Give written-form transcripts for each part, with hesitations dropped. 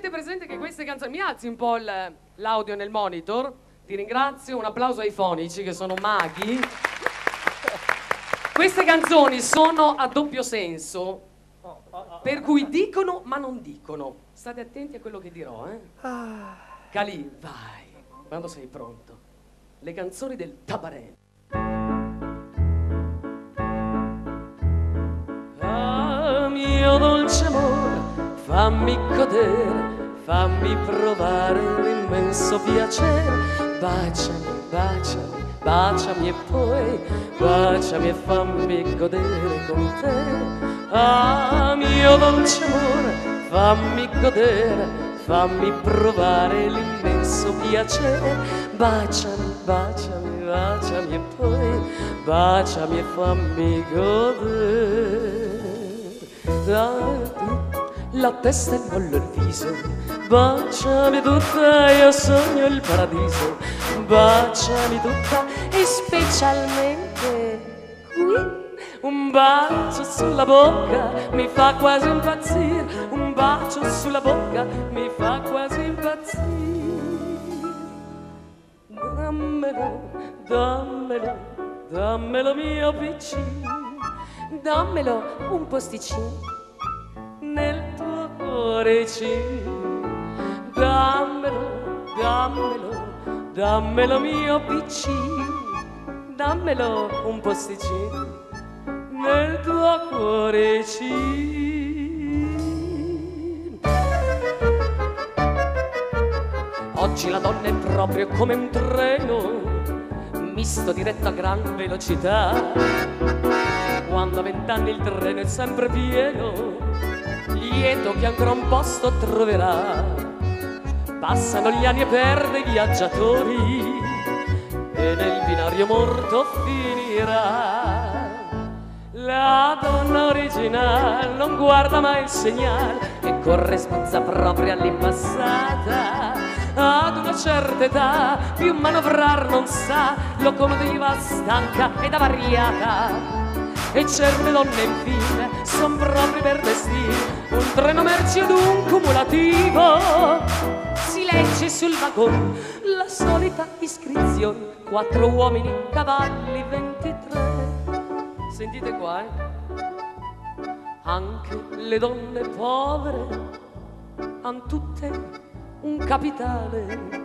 Tenete presente che queste canzoni... Mi alzi un po' l'audio nel monitor. Ti ringrazio, un applauso ai fonici che sono maghi. Queste canzoni sono a doppio senso, per cui dicono ma non dicono. State attenti a quello che dirò, eh? Calì, vai, quando sei pronto. Le canzoni del Tabarelli. Ah, mio dolce amore, fammi godere, fammi provare l'immenso piacere. Baciami, baciami, baciami e poi baciami e fammi godere con te. Ah, mio dolce amore, fammi godere, fammi provare l'immenso piacere. Baciami, baciami, baciami e poi baciami e fammi godere. La testa e mollo il viso, baciami tutta, io sogno il paradiso. Baciami tutta e specialmente qui. Un bacio sulla bocca mi fa quasi impazzire. Un bacio sulla bocca mi fa quasi impazzire. Dammelo, dammelo, dammelo mio piccino. Dammelo un posticino nel tuo cuoricino. Dammelo, dammelo, dammelo mio piccino. Dammelo un posticino nel tuo cuoricino. Oggi la donna è proprio come un treno misto diretto a gran velocità. Quando a 20 anni il treno è sempre pieno, lieto che ancora un posto troverà. Passano gli anni e perde i viaggiatori e nel binario morto finirà. La donna originale non guarda mai il segnale e corre spazza proprio all'impassata. Ad una certa età più manovrar non sa, locomotiva stanca ed avariata. E certe donne infine son proprio per destino un treno merci ed un cumulativo. Si legge sul vagone la solita iscrizione: 4 uomini, cavalli, 23. Sentite qua, Anche le donne povere han tutte un capitale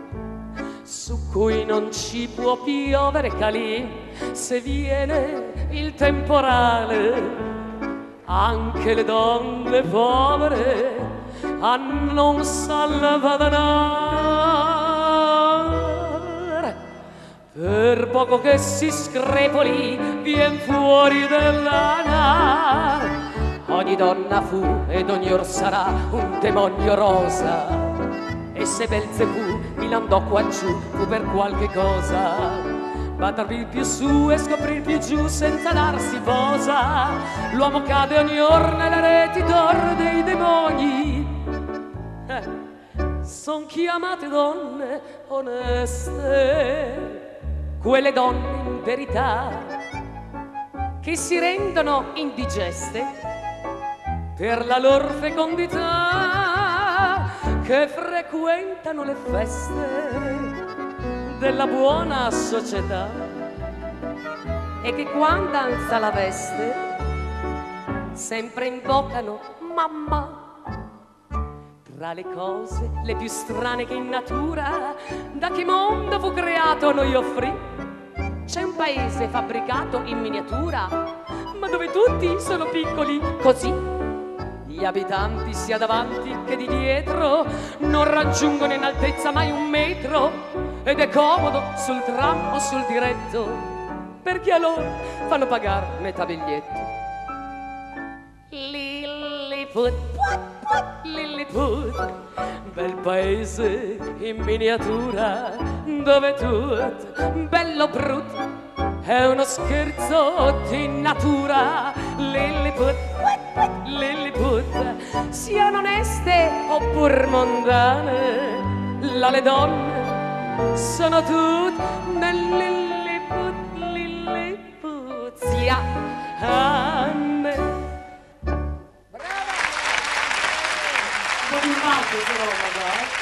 su cui non ci può piovere, Calì, se viene il temporale. Anche le donne povere hanno un salvadanare. Per poco che si screpoli vien fuori della nave. Ogni donna fu ed ogni or sarà un demonio rosa. E se Belzebù mi landò qua giù fu per qualche cosa. Battervi più su e scoprir più giù senza darsi posa. L'uomo cade ogni or nelle reti d'oro dei demoni. Son chiamate donne oneste, quelle donne in verità che si rendono indigeste per la loro fecondità, che frequentano le feste della buona società e che quando alza la veste sempre invocano mamma. Tra le cose le più strane che in natura da che mondo fu creato noi offrì, c'è un paese fabbricato in miniatura, ma dove tutti sono piccoli così. Gli abitanti sia davanti che di dietro non raggiungono in altezza mai 1 metro, ed è comodo sul tram o sul diretto, perché a loro fanno pagare metà biglietto. Lilliput, Lilliput, bel paese in miniatura, dove tutto bello brutto è uno scherzo di natura. Lilliput, Lilliput, siano oneste oppur mondane, là le donne sono tutte nel Lilliput, Lilliput, sia a me. Brava! Questa è una roba qua.